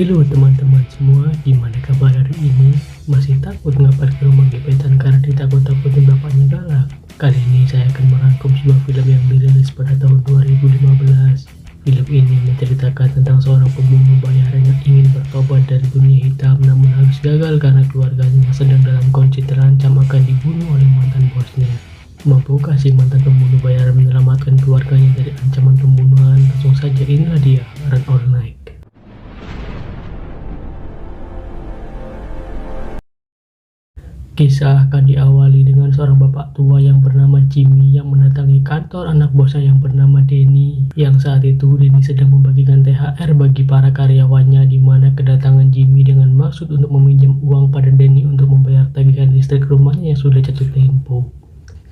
Halo teman-teman semua, gimana kabar hari ini? Masih takut ngapar ke rumah gebetan karena ditakut-takutin bapaknya galak? Kali ini saya akan merangkum sebuah film yang dirilis pada tahun 2015. Film ini menceritakan tentang seorang pembunuh bayaran yang ingin bertobat dari dunia hitam namun harus gagal karena keluarganya yang sedang dalam kondisi terancam akan dibunuh oleh mantan bosnya. Mampukah si mantan pembunuh bayaran menyelamatkan keluarganya dari ancaman pembunuhan? Langsung saja, inilah dia, Run or Night. Kisah akan diawali dengan seorang bapak tua yang bernama Jimmy yang mendatangi kantor anak bosnya yang bernama Denny. Yang saat itu Denny sedang membagikan THR bagi para karyawannya, di mana kedatangan Jimmy dengan maksud untuk meminjam uang pada Denny untuk membayar tagihan listrik rumahnya yang sudah jatuh tempo.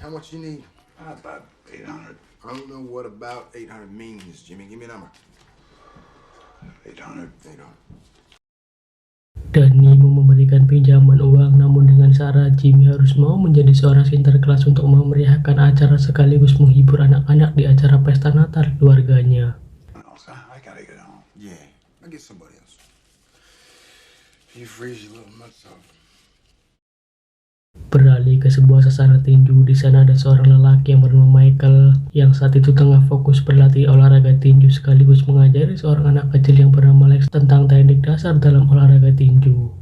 How much you need? About 800. I don't know what about 800 means, Jimmy. Give me a number. 800. Denny mau memberikan pinjaman uang, namun dengan syarat Jimmy harus mau menjadi seorang sinterklas untuk memeriahkan acara sekaligus menghibur anak-anak di acara pesta Natal keluarganya. I gotta get home. Yeah, I'll get somebody else. You freeze your little nuts off. Beralih ke sebuah sasana tinju. Di sana ada seorang lelaki yang bernama Michael yang saat itu tengah fokus berlatih olahraga tinju sekaligus mengajari seorang anak kecil yang bernama Lex tentang teknik dasar dalam olahraga tinju.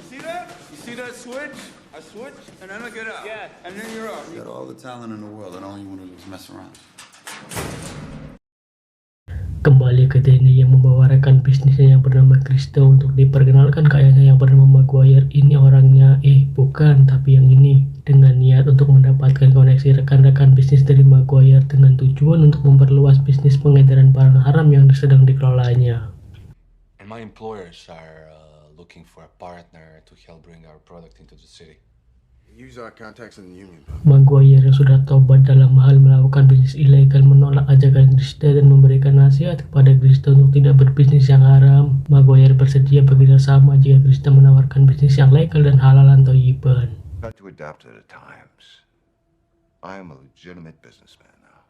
See that? You see that switch? I switch and then I get out. Yeah. And then you're out. You got all the talent in the world, and all you want to do is mess around. Kembali ke Denny yang membawa rekan bisnisnya yang bernama Krista untuk diperkenalkan ke ayahnya yang bernama Maguire. Ini orangnya, bukan, tapi yang ini. Dengan niat untuk mendapatkan koneksi rekan-rekan bisnis dari Maguire dengan tujuan untuk memperluas bisnis pengedaran barang haram yang sedang dikelolanya. And my employers are looking for a partner to help bring our product into the city. Use our contacts in the union. Maguire yang sudah tobat dalam hal melakukan bisnis ilegal menolak ajakan Krista dan memberikan nasihat kepada Krista untuk tidak berbisnis yang haram. Maguire bersedia bekerja sama jika Krista menawarkan bisnis yang legal dan halalan thayyiban. Got to adapt to the times. I am a legitimate businessman now.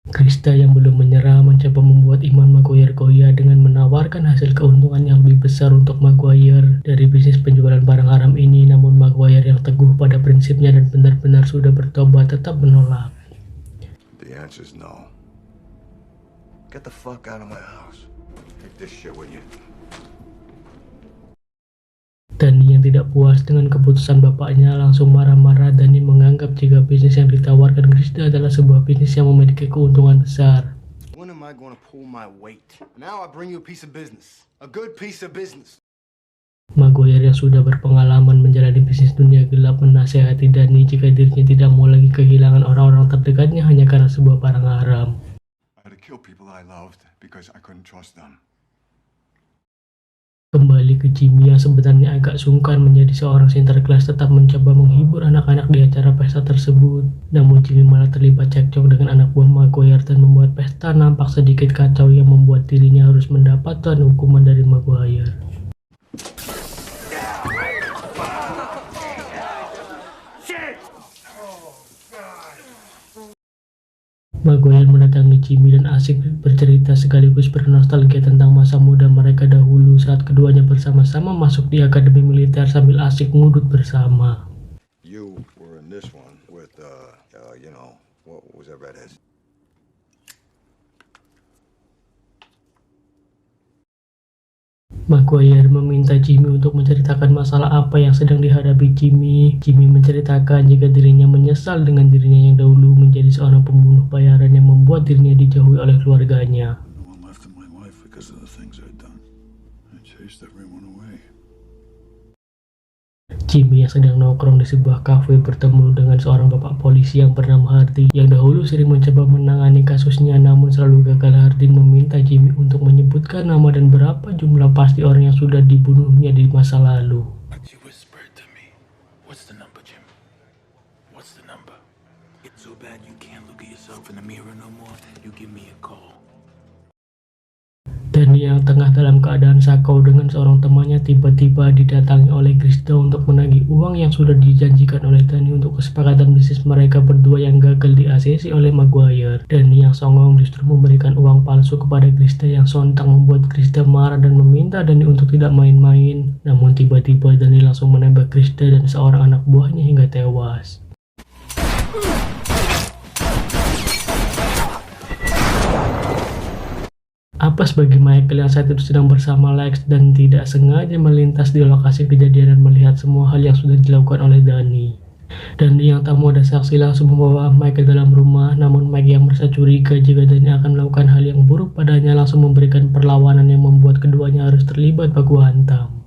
Krista yang belum menyerah mencoba membuat iman Maguire goyah dengan menawarkan hasil keuntungan yang lebih besar untuk Maguire dari bisnis penjualan barang haram ini, namun Maguire yang teguh pada prinsipnya dan benar-benar sudah bertobat tetap menolak. The answer is no. Get the fuck out of my house. Take this shit with you. Danny yang tidak puas dengan keputusan bapaknya langsung marah-marah. Danny menganggap jika bisnis yang ditawarkan Krista adalah sebuah bisnis yang memiliki keuntungan besar. When am I going to pull my weight? Now I bring you a piece of business. A good piece of business. Maguire yang sudah berpengalaman menjalani bisnis dunia gelap menasihati Danny jika dirinya tidak mau lagi kehilangan orang-orang terdekatnya hanya karena sebuah barang haram. I had to kill people I loved because I couldn't trust them. Kembali ke Jimmy yang sebenarnya agak sungkan menjadi seorang sinterklas tetap mencoba menghibur anak-anak di acara pesta tersebut. Namun Jimmy malah terlibat cekcok dengan anak buah Maguire dan membuat pesta nampak sedikit kacau yang membuat dirinya harus mendapatkan hukuman dari Maguire. Maguire mendatangi Jimmy dan asik bercerita sekaligus bernostalgia tentang masa muda mereka dahulu saat keduanya bersama-sama masuk di akademi militer sambil asik ngudut bersama. You were in this one with, what was that redhead? Maguire meminta Jimmy untuk menceritakan masalah apa yang sedang dihadapi Jimmy. Jimmy menceritakan jika dirinya menyesal dengan dirinya yang dahulu menjadi seorang pembunuh bayaran yang membuat dirinya dijauhi oleh keluarganya. No one left in my life because of the things I'd done. I chased everyone away. Jimmy yang sedang nongkrong di sebuah kafe bertemu dengan seorang bapak polisi yang bernama Harding yang dahulu sering mencoba menangani kasusnya, namun selalu gagal. Harding meminta Jimmy untuk menyebutkan nama dan berapa jumlah pasti orang yang sudah dibunuhnya di masa lalu. She whispered to me, "What's the number, Jim? What's the number? It's so bad you can't look at yourself in the mirror no more. You give me a call." Dan Danny yang tengah dalam keadaan sakau dengan seorang temannya tiba-tiba didatangi oleh Krista untuk menagih uang yang sudah dijanjikan oleh Danny untuk kesepakatan bisnis mereka berdua yang gagal di ACC oleh Maguire. Danny yang songong justru memberikan uang palsu kepada Krista yang sontak membuat Krista marah dan meminta Danny untuk tidak main-main. Namun tiba-tiba Danny langsung menembak Krista dan seorang anak buahnya hingga tewas. Apes bagi Michael yang saat itu sedang bersama Lex dan tidak sengaja melintas di lokasi kejadian dan melihat semua hal yang sudah dilakukan oleh Danny. Danny yang tak mau ada saksi langsung membawa Mike ke dalam rumah, namun Mike yang merasa curiga jika Danny akan melakukan hal yang buruk padanya langsung memberikan perlawanan yang membuat keduanya harus terlibat baku hantam.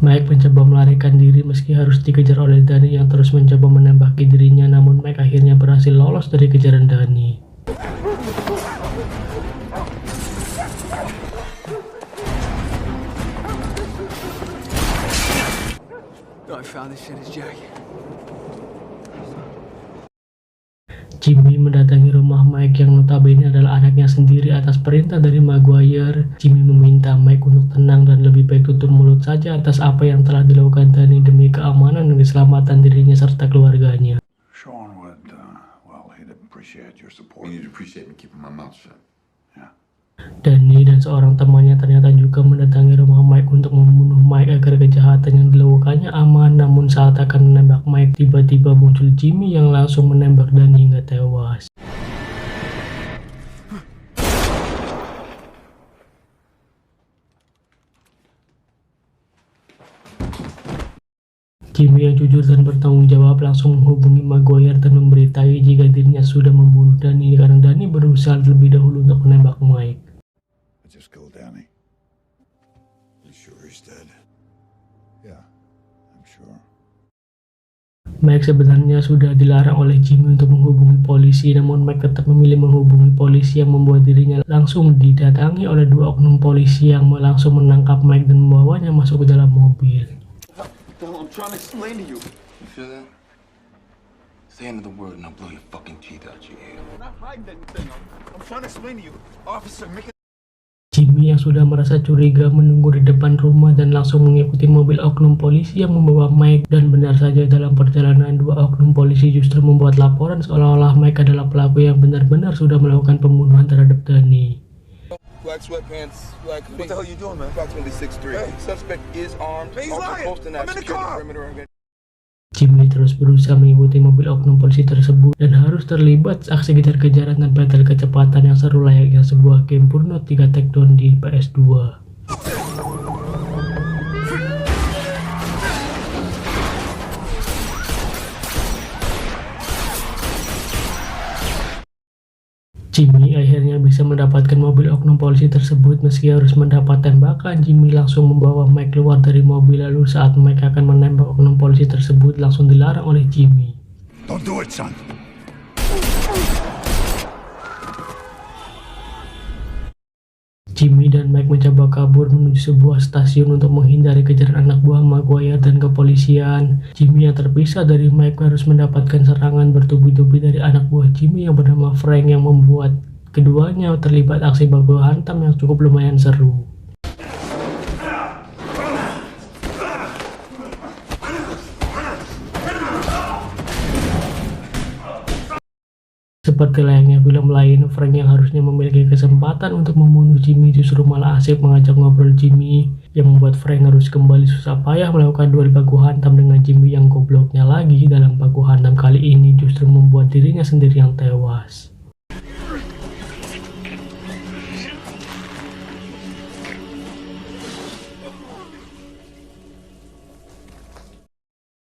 Mike mencoba melarikan diri meski harus dikejar oleh Danny yang terus mencoba menembaki dirinya, namun Mike akhirnya berhasil lolos dari kejaran Danny. Jimmy mendatangi rumah Mike yang notabene adalah anaknya sendiri atas perintah dari Maguire. Jimmy meminta Mike untuk tenang dan lebih baik tutup mulut saja atas apa yang telah dilakukan Danny demi keamanan dan keselamatan dirinya serta keluarganya. Sean would, well, he'd appreciate your support. You'd appreciate me keeping my mouth shut. Yeah. Danny dan seorang temannya ternyata juga mendatangi rumah Mike untuk membunuh Mike agar kejahatan yang dilakukannya aman. Namun saat akan menembak Mike, tiba-tiba muncul Jimmy yang langsung menembak Danny hingga tewas. Jimmy yang jujur dan bertanggung jawab langsung menghubungi Maguire dan memberitahu jika dirinya sudah membunuh Danny karena Danny berusaha terlebih dahulu untuk menembak Mike. I just killed Danny. You sure he's dead? Yeah, I'm sure. Mike sebenarnya sudah dilarang oleh Jimmy untuk menghubungi polisi, namun Mike tetap memilih menghubungi polisi yang membuat dirinya langsung didatangi oleh dua oknum polisi yang langsung menangkap Mike dan membawanya masuk ke dalam mobil. I'm trying to explain to you. You feel that? Say the end of the word and I'll blow your fucking teeth out your ear. I'm not hiding anything. I'm trying to explain to you. Officer, make it. Jimmy yang sudah merasa curiga menunggu di depan rumah dan langsung mengikuti mobil oknum polisi yang membawa Mike. Dan benar saja dalam perjalanan dua oknum polisi justru membuat laporan seolah-olah Mike adalah pelaku yang benar-benar sudah melakukan pembunuhan terhadap Danny. Black sweatpants, black hoodie. What the hell you doing, man? Approximately 6'3". Hey. Suspect is armed. He's also lying. posting that I'm in the security car. perimeter. Jimmy terus berusaha mengikuti mobil oknum polisi tersebut dan harus terlibat aksi kejar-kejaran dan battle kecepatan yang seru layaknya sebuah game Burnout 3 Takedown di PS2. Jimmy akhirnya bisa mendapatkan mobil oknum polisi tersebut meski harus mendapat tembakan. Jimmy langsung membawa Mike keluar dari mobil, lalu saat Mike akan menembak oknum polisi tersebut langsung dilarang oleh Jimmy. Don't do it, son. Jimmy dan Mike mencoba kabur menuju sebuah stasiun untuk menghindari kejaran anak buah Maguire dan kepolisian. Jimmy yang terpisah dari Mike harus mendapatkan serangan bertubi-tubi dari anak buah Jimmy yang bernama Frank yang membuat keduanya terlibat aksi baku hantam yang cukup lumayan seru. Seperti layaknya film lain, Frank yang harusnya memiliki kesempatan untuk membunuh Jimmy justru malah asik mengajak ngobrol Jimmy, yang membuat Frank harus kembali susah payah melakukan duel baku hantam dengan Jimmy yang gobloknya lagi. Dalam baku hantam kali ini justru membuat dirinya sendiri yang tewas.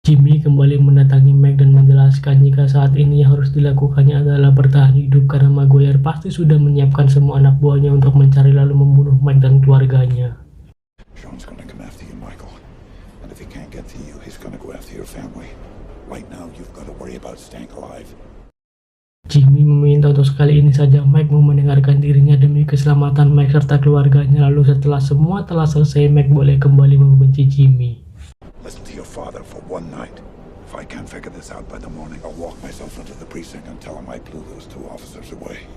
Jimmy kembali mendatangi Mike dan menjelaskan jika saat ini yang harus dilakukannya adalah bertahan hidup karena Maguire pasti sudah menyiapkan semua anak buahnya untuk mencari lalu membunuh Mike dan keluarganya. Sean's gonna come after you, Michael. And if he can't get to you, he's gonna go after your family. Right now, you've got to worry about staying alive. Jimmy meminta untuk sekali ini saja Mike mau mendengarkan dirinya demi keselamatan Mike serta keluarganya. Lalu setelah semua telah selesai, Mike boleh kembali membenci Jimmy. Listen to your father for one night. If I can't figure this out by the morning, I'll walk myself into the precinct and tell them I blew those 2 officers away.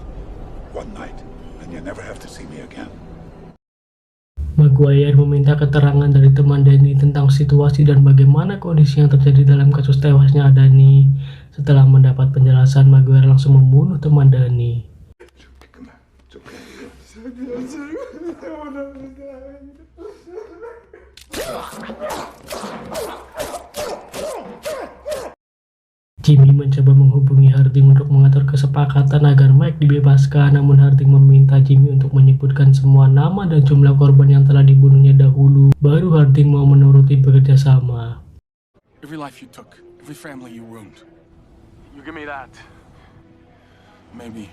One night, and you never have to see me again. Maguire meminta keterangan dari teman Danny tentang situasi dan bagaimana kondisi yang terjadi dalam kasus tewasnya Danny. Setelah mendapat penjelasan, Maguire langsung membunuh teman Danny. Jimmy mencoba menghubungi Harding untuk mengatur kesepakatan agar Mike dibebaskan, namun Harding meminta Jimmy untuk menyebutkan semua nama dan jumlah korban yang telah dibunuhnya dahulu. Baru Harding mau menuruti bekerja sama. Every life you took, every family you ruined. You give me that. Maybe.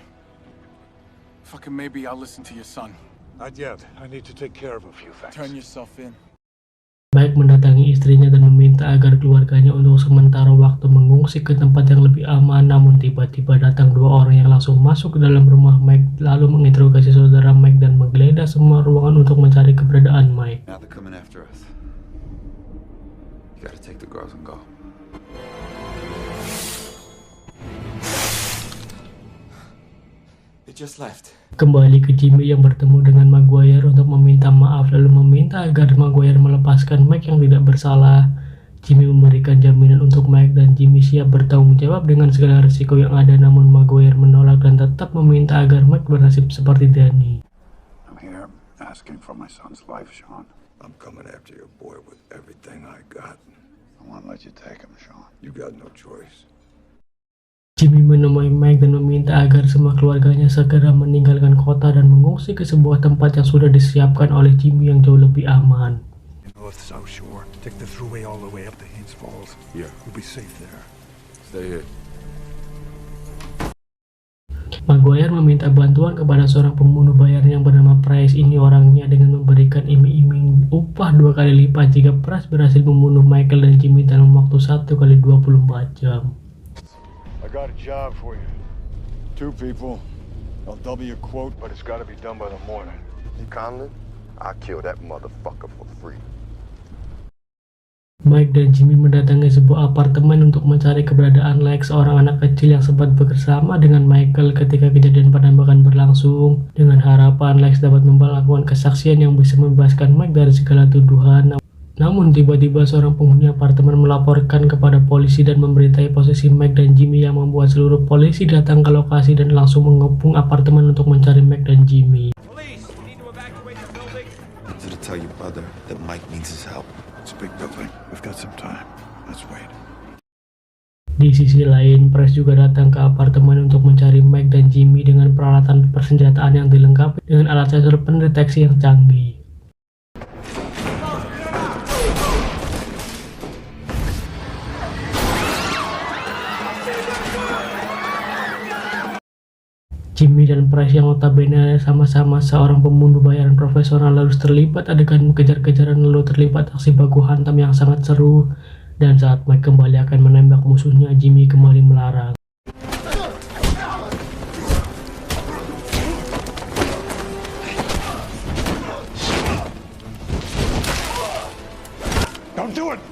Fucking maybe I'll listen to your son. Not yet. I need to take care of a few things. Turn yourself in. Mike mendatangi istrinya dan meminta agar keluarganya untuk sementara waktu mengungsi ke tempat yang lebih aman, namun tiba-tiba datang 2 orang yang langsung masuk ke dalam rumah Mike, lalu menginterogasi saudara Mike dan menggeledah semua ruangan untuk mencari keberadaan Mike. Now they're coming after us. You gotta take the girls and go. They just left. Kembali ke Jimmy yang bertemu dengan Maguire untuk meminta maaf, lalu meminta agar Maguire melepaskan Mike yang tidak bersalah. Jimmy memberikan jaminan untuk Mike dan Jimmy siap bertanggung jawab dengan segala risiko yang ada, namun Maguire menolak dan tetap meminta agar Mike bernasib seperti Danny. I'm here asking for my son's life, Sean. I'm coming after your boy with everything I got. I won't let you take him, Sean. You got no choice. Jimmy menemui Mike dan meminta agar semua keluarganya segera meninggalkan kota dan mengungsi ke sebuah tempat yang sudah disiapkan oleh Jimmy yang jauh lebih aman. North South Shore. Take the thruway all the way up to Haynes Falls. Yeah. We'll be safe there. Stay here. Maguire meminta bantuan kepada seorang pembunuh bayaran yang bernama Price. Ini orangnya dengan memberikan iming-iming upah 2 kali lipat jika Price berhasil membunuh Michael dan Jimmy dalam waktu 1 kali 24 jam. I got a job for you. 2 people. I'll double your quote, but it's got to be done by the morning. You Conlon? I'll kill that motherfucker for free. Mike dan Jimmy mendatangi sebuah apartemen untuk mencari keberadaan Lex, seorang anak kecil yang sempat bersama dengan Michael ketika kejadian penembakan berlangsung, dengan harapan Lex dapat melakukan kesaksian yang bisa membebaskan Mike dari segala tuduhan. Namun tiba-tiba seorang penghuni apartemen melaporkan kepada polisi dan memberitahu posisi Mike dan Jimmy, yang membuat seluruh polisi datang ke lokasi dan langsung mengepung apartemen untuk mencari Mike dan Jimmy. Did I tell your brother that Mike needs his help? It's a big building. We've got some time. Let's wait. Di sisi lain, Price juga datang ke apartemen untuk mencari Mike dan Jimmy dengan peralatan persenjataan yang dilengkapi dengan alat sensor pendeteksi yang canggih. Jimmy dan Price yang notabene sama-sama seorang pembunuh bayaran profesional lalu terlibat adegan kejar-kejaran, lalu terlibat aksi baku hantam yang sangat seru. Dan saat Mike kembali akan menembak musuhnya, Jimmy kembali melarang. Don't do it!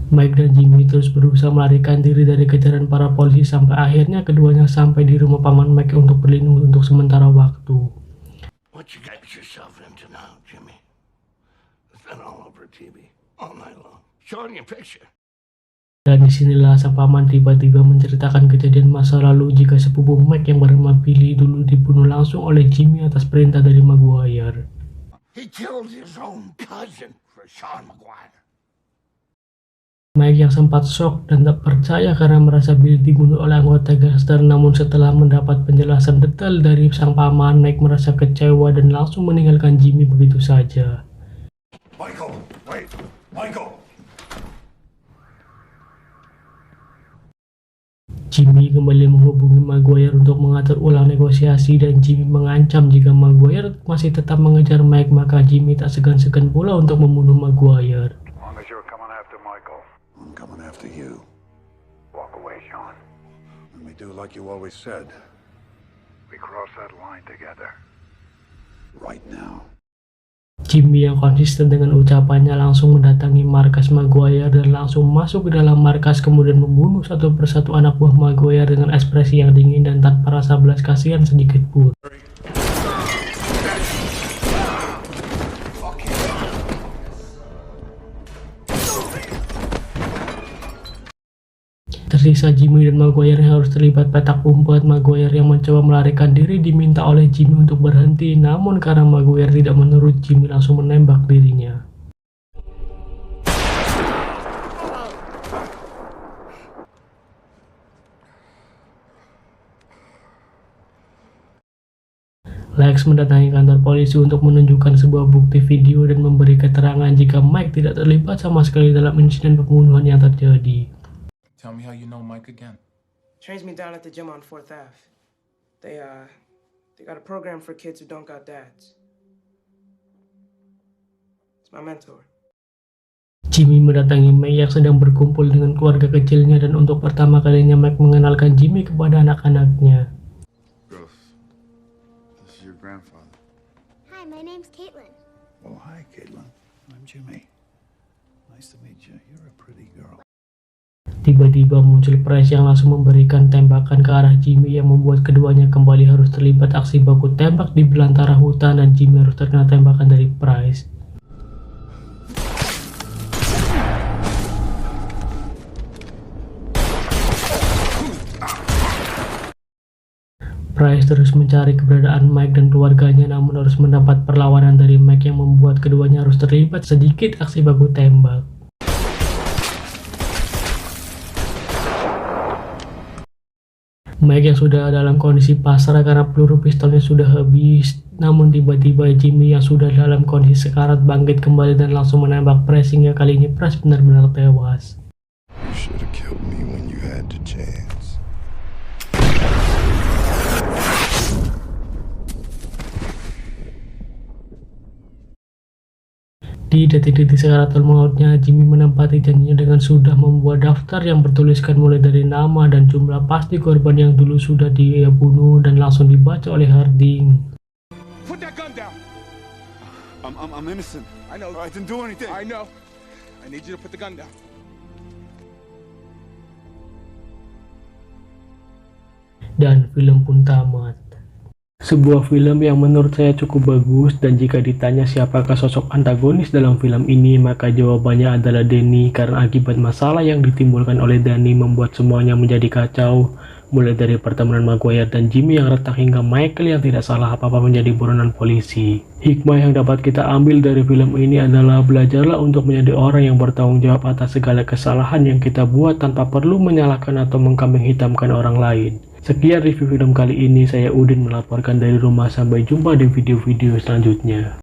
Mike dan Jimmy terus berusaha melarikan diri dari kejaran para polisi sampai akhirnya keduanya sampai di rumah paman Mike untuk berlindung untuk sementara waktu. What you got yourself into now, Jimmy? It's been all over TV all night long. Showing you a picture. Dan disinilah sang paman tiba-tiba menceritakan kejadian masa lalu jika sepupu Mike yang bernama Billy dulu dibunuh langsung oleh Jimmy atas perintah dari Maguire. He killed his own cousin for Sean Maguire. Mike yang sempat shock dan tak percaya karena merasa Billy dibunuh oleh anggota gangster, namun setelah mendapat penjelasan detail dari sang paman, Mike merasa kecewa dan langsung meninggalkan Jimmy begitu saja. Michael, wait! Michael! Jimmy kembali menghubungi Maguire untuk mengatur ulang negosiasi, dan Jimmy mengancam jika Maguire masih tetap mengejar Mike, maka Jimmy tak segan-segan pula untuk membunuh Maguire. As long as you're coming after Michael, I'm coming after you. Walk away, Sean. And we do like you always said. We cross that line together. Right now. Jimmy yang konsisten dengan ucapannya langsung mendatangi markas Maguire dan langsung masuk ke dalam markas, kemudian membunuh satu persatu anak buah Maguire dengan ekspresi yang dingin dan tanpa rasa belas kasihan sedikit pun. Tersisa Jimmy dan Maguire yang harus terlibat petak umpet. Maguire yang mencoba melarikan diri diminta oleh Jimmy untuk berhenti, namun karena Maguire tidak menurut, Jimmy langsung menembak dirinya. Lex mendatangi kantor polisi untuk menunjukkan sebuah bukti video dan memberi keterangan jika Mike tidak terlibat sama sekali dalam insiden pembunuhan yang terjadi. Tell me how you know Mike again. Trains me down at the gym on 4th Ave. They got a program for kids who don't got dads. It's my mentor. Jimmy mendatangi Mike yang sedang berkumpul dengan keluarga kecilnya, dan untuk pertama kalinya Mike mengenalkan Jimmy kepada anak-anaknya. Gross. This is your grandfather. Hi, my name's Caitlin. Well, hi, Caitlin. I'm Jimmy. Nice to meet you. You're a pretty girl. Tiba-tiba muncul Price yang langsung memberikan tembakan ke arah Jimmy yang membuat keduanya kembali harus terlibat aksi baku tembak di belantara hutan, dan Jimmy harus terkena tembakan dari Price. Price terus mencari keberadaan Mike dan keluarganya, namun harus mendapat perlawanan dari Mike yang membuat keduanya harus terlibat sedikit aksi baku tembak. Mike yang sudah dalam kondisi pasrah karena peluru pistolnya sudah habis, namun tiba-tiba Jimmy yang sudah dalam kondisi sekarat bangkit kembali dan langsung menembak Price hingga kali ini Price benar-benar tewas. You should have killed me when you had the chance. Di detik-detik sekaratul mautnya, Jimmy menempati janjinya dengan sudah membuat daftar yang bertuliskan mulai dari nama dan jumlah pasti korban yang dulu sudah dia bunuh, dan langsung dibaca oleh Harding. Put that gun down. I'm innocent. I know. I didn't do anything. I know. I need you to put the gun down. Dan film pun tamat. Sebuah film yang menurut saya cukup bagus, dan jika ditanya siapakah sosok antagonis dalam film ini, maka jawabannya adalah Danny, karena akibat masalah yang ditimbulkan oleh Danny membuat semuanya menjadi kacau, mulai dari pertemanan Maguire dan Jimmy yang retak hingga Michael yang tidak salah apa-apa menjadi buronan polisi. Hikmah yang dapat kita ambil dari film ini adalah belajarlah untuk menjadi orang yang bertanggung jawab atas segala kesalahan yang kita buat tanpa perlu menyalahkan atau mengkambing hitamkan orang lain. Sekian review film kali ini, saya Udin melaporkan dari rumah, sampai jumpa di video-video selanjutnya.